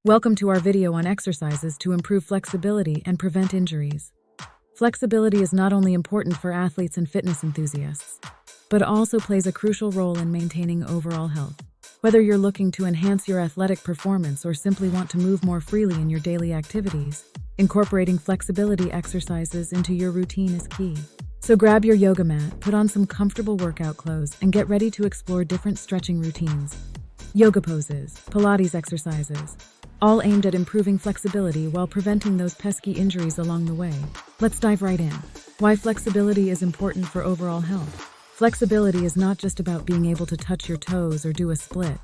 Welcome to our video on exercises to improve flexibility and prevent injuries. Flexibility is not only important for athletes and fitness enthusiasts, but also plays a crucial role in maintaining overall health. Whether you're looking to enhance your athletic performance or simply want to move more freely in your daily activities, incorporating flexibility exercises into your routine is key. So grab your yoga mat, put on some comfortable workout clothes, and get ready to explore different stretching routines, yoga poses, Pilates exercises, all aimed at improving flexibility while preventing those pesky injuries along the way. Let's dive right in. Why flexibility is important for overall health. Flexibility is not just about being able to touch your toes or do a split.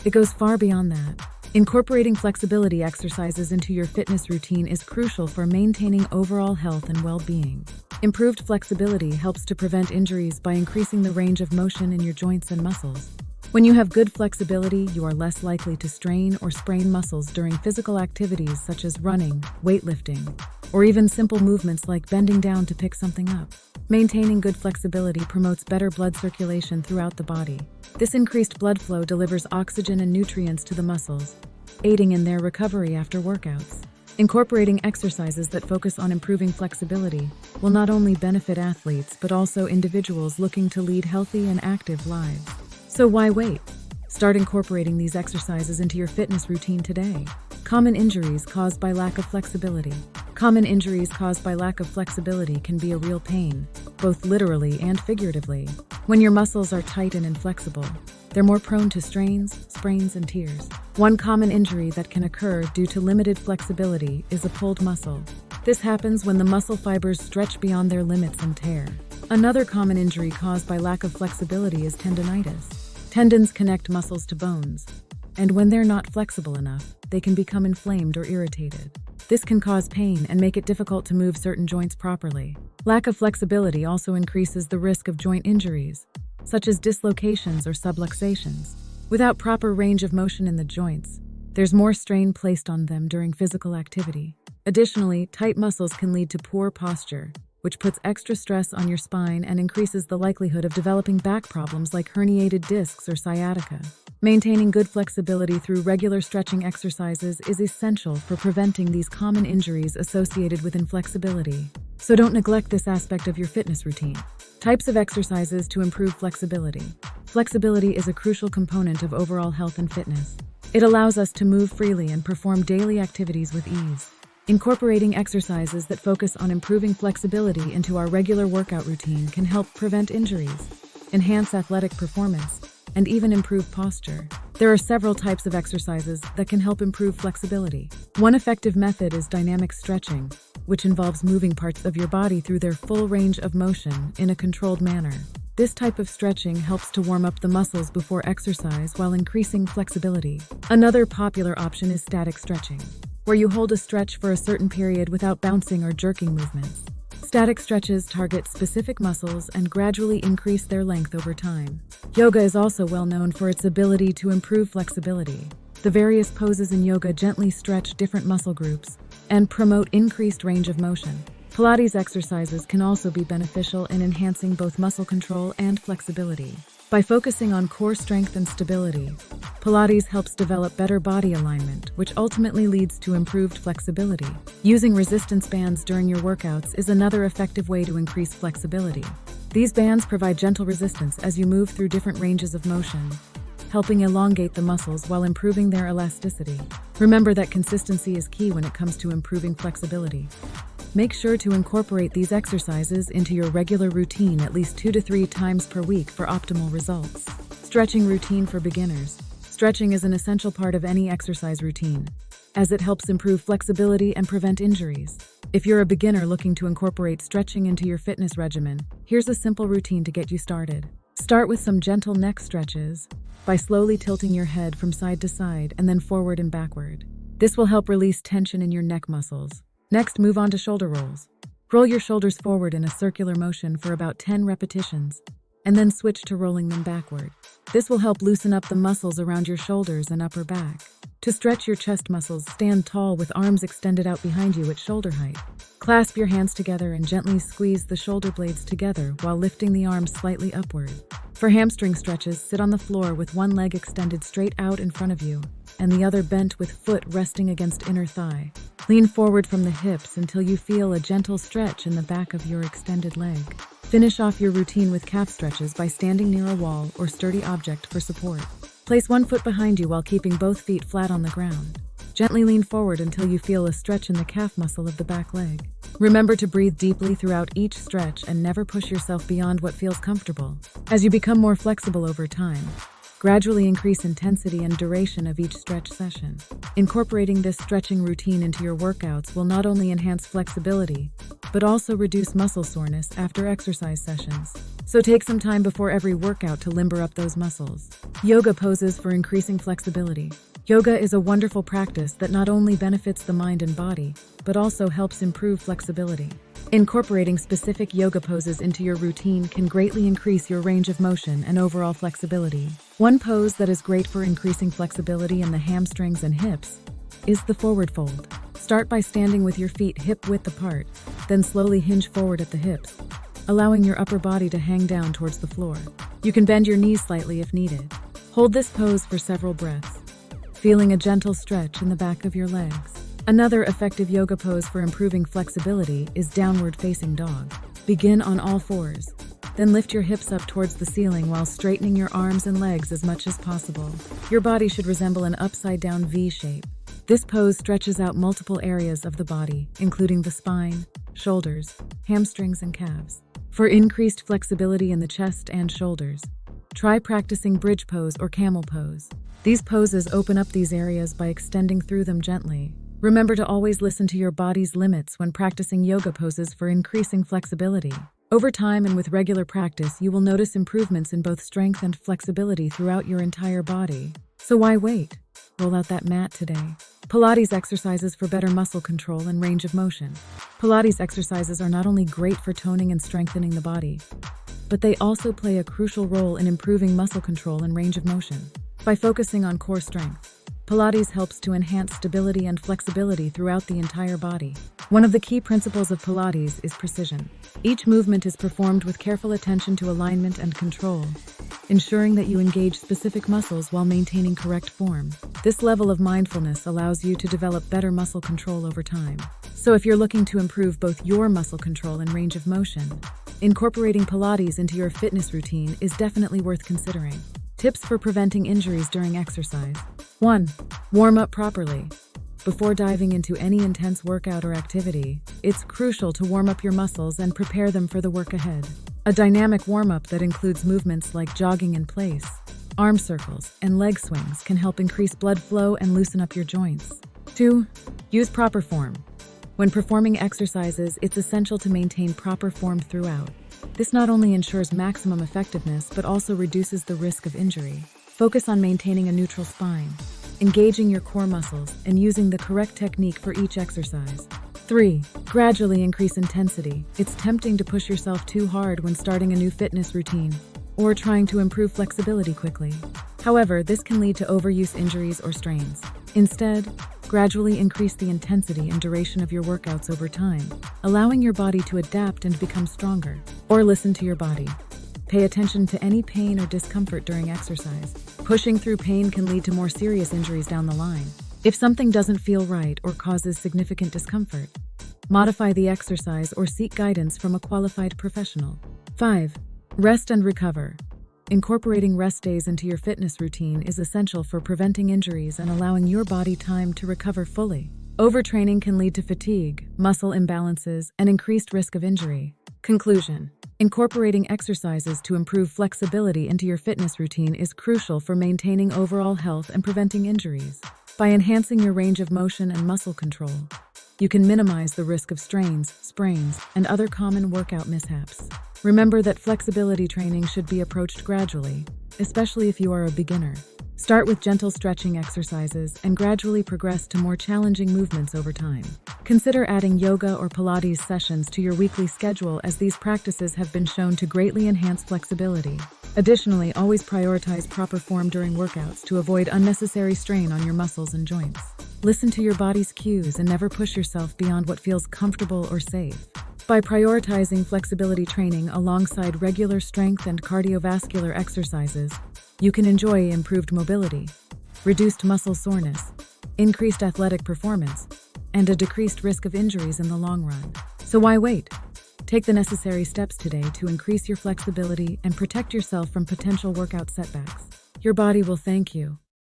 It goes far beyond that. Incorporating flexibility exercises into your fitness routine is crucial for maintaining overall health and well-being. Improved flexibility helps to prevent injuries by increasing the range of motion in your joints and muscles. When you have good flexibility, you are less likely to strain or sprain muscles during physical activities such as running, weightlifting, or even simple movements like bending down to pick something up. Maintaining good flexibility promotes better blood circulation throughout the body. This increased blood flow delivers oxygen and nutrients to the muscles, aiding in their recovery after workouts. Incorporating exercises that focus on improving flexibility will not only benefit athletes but also individuals looking to lead healthy and active lives. So why wait? Start incorporating these exercises into your fitness routine today. Common injuries caused by lack of flexibility. Common injuries caused by lack of flexibility can be a real pain, both literally and figuratively. When your muscles are tight and inflexible, they're more prone to strains, sprains, and tears. One common injury that can occur due to limited flexibility is a pulled muscle. This happens when the muscle fibers stretch beyond their limits and tear. Another common injury caused by lack of flexibility is tendinitis. Tendons connect muscles to bones, and when they're not flexible enough, they can become inflamed or irritated. This can cause pain and make it difficult to move certain joints properly. Lack of flexibility also increases the risk of joint injuries, such as dislocations or subluxations. Without proper range of motion in the joints, there's more strain placed on them during physical activity. Additionally, tight muscles can lead to poor posture, which puts extra stress on your spine and increases the likelihood of developing back problems like herniated discs or sciatica. Maintaining good flexibility through regular stretching exercises is essential for preventing these common injuries associated with inflexibility. So don't neglect this aspect of your fitness routine. Types of exercises to improve flexibility. Flexibility is a crucial component of overall health and fitness. It allows us to move freely and perform daily activities with ease. Incorporating exercises that focus on improving flexibility into our regular workout routine can help prevent injuries, enhance athletic performance, and even improve posture. There are several types of exercises that can help improve flexibility. One effective method is dynamic stretching, which involves moving parts of your body through their full range of motion in a controlled manner. This type of stretching helps to warm up the muscles before exercise while increasing flexibility. Another popular option is static stretching, where you hold a stretch for a certain period without bouncing or jerking movements. Static stretches target specific muscles and gradually increase their length over time. Yoga is also well known for its ability to improve flexibility. The various poses in yoga gently stretch different muscle groups and promote increased range of motion. Pilates exercises can also be beneficial in enhancing both muscle control and flexibility. By focusing on core strength and stability, Pilates helps develop better body alignment, which ultimately leads to improved flexibility. Using resistance bands during your workouts is another effective way to increase flexibility. These bands provide gentle resistance as you move through different ranges of motion, helping elongate the muscles while improving their elasticity. Remember that consistency is key when it comes to improving flexibility. Make sure to incorporate these exercises into your regular routine at least 2 to 3 times per week for optimal results. Stretching routine for beginners. Stretching is an essential part of any exercise routine, as it helps improve flexibility and prevent injuries. If you're a beginner looking to incorporate stretching into your fitness regimen, here's a simple routine to get you started. Start with some gentle neck stretches by slowly tilting your head from side to side and then forward and backward. This will help release tension in your neck muscles. Next, move on to shoulder rolls. Roll your shoulders forward in a circular motion for about 10 repetitions, and then switch to rolling them backward. This will help loosen up the muscles around your shoulders and upper back. To stretch your chest muscles, stand tall with arms extended out behind you at shoulder height. Clasp your hands together and gently squeeze the shoulder blades together while lifting the arms slightly upward. For hamstring stretches, sit on the floor with one leg extended straight out in front of you. and the other bent with foot resting against inner thigh. Lean forward from the hips until you feel a gentle stretch in the back of your extended leg. Finish off your routine with calf stretches by standing near a wall or sturdy object for support. Place one foot behind you while keeping both feet flat on the ground. Gently lean forward until you feel a stretch in the calf muscle of the back leg. Remember to breathe deeply throughout each stretch and never push yourself beyond what feels comfortable. As you become more flexible over time, gradually increase intensity and duration of each stretch session. Incorporating this stretching routine into your workouts will not only enhance flexibility, but also reduce muscle soreness after exercise sessions. So take some time before every workout to limber up those muscles. Yoga poses for increasing flexibility. Yoga is a wonderful practice that not only benefits the mind and body, but also helps improve flexibility. Incorporating specific yoga poses into your routine can greatly increase your range of motion and overall flexibility. One pose that is great for increasing flexibility in the hamstrings and hips is the forward fold. Start by standing with your feet hip-width apart, then slowly hinge forward at the hips, allowing your upper body to hang down towards the floor. You can bend your knees slightly if needed. Hold this pose for several breaths, feeling a gentle stretch in the back of your legs. Another effective yoga pose for improving flexibility is downward facing dog. Begin on all fours, then lift your hips up towards the ceiling while straightening your arms and legs as much as possible. Your body should resemble an upside down V shape. This pose stretches out multiple areas of the body, including the spine, shoulders, hamstrings, and calves. For increased flexibility in the chest and shoulders, try practicing bridge pose or camel pose. These poses open up these areas by extending through them gently. Remember to always listen to your body's limits when practicing yoga poses for increasing flexibility. Over time and with regular practice, you will notice improvements in both strength and flexibility throughout your entire body. So why wait? Roll out that mat today. Pilates exercises for better muscle control and range of motion. Pilates exercises are not only great for toning and strengthening the body, but they also play a crucial role in improving muscle control and range of motion. By focusing on core strength, Pilates helps to enhance stability and flexibility throughout the entire body. One of the key principles of Pilates is precision. Each movement is performed with careful attention to alignment and control, ensuring that you engage specific muscles while maintaining correct form. This level of mindfulness allows you to develop better muscle control over time. So if you're looking to improve both your muscle control and range of motion, incorporating Pilates into your fitness routine is definitely worth considering. Tips for preventing injuries during exercise. 1. Warm up properly. Before diving into any intense workout or activity, it's crucial to warm up your muscles and prepare them for the work ahead. A dynamic warm-up that includes movements like jogging in place, arm circles, and leg swings can help increase blood flow and loosen up your joints. 2. Use proper form. When performing exercises, it's essential to maintain proper form throughout. This not only ensures maximum effectiveness, but also reduces the risk of injury. Focus on maintaining a neutral spine, engaging your core muscles, and using the correct technique for each exercise. 3. Gradually increase intensity. It's tempting to push yourself too hard when starting a new fitness routine or trying to improve flexibility quickly. However, this can lead to overuse injuries or strains. Instead, gradually increase the intensity and duration of your workouts over time, allowing your body to adapt and become stronger. Or listen to your body. Pay attention to any pain or discomfort during exercise. Pushing through pain can lead to more serious injuries down the line. If something doesn't feel right or causes significant discomfort, modify the exercise or seek guidance from a qualified professional. 5. Rest and recover. Incorporating rest days into your fitness routine is essential for preventing injuries and allowing your body time to recover fully. Overtraining can lead to fatigue, muscle imbalances, and increased risk of injury. Conclusion. Incorporating exercises to improve flexibility into your fitness routine is crucial for maintaining overall health and preventing injuries. By enhancing your range of motion and muscle control, you can minimize the risk of strains, sprains, and other common workout mishaps. Remember that flexibility training should be approached gradually, especially if you are a beginner. Start with gentle stretching exercises and gradually progress to more challenging movements over time. Consider adding yoga or Pilates sessions to your weekly schedule, as these practices have been shown to greatly enhance flexibility. Additionally, always prioritize proper form during workouts to avoid unnecessary strain on your muscles and joints. Listen to your body's cues and never push yourself beyond what feels comfortable or safe. By prioritizing flexibility training alongside regular strength and cardiovascular exercises, you can enjoy improved mobility, reduced muscle soreness, increased athletic performance, and a decreased risk of injuries in the long run. So why wait? Take the necessary steps today to increase your flexibility and protect yourself from potential workout setbacks. Your body will thank you.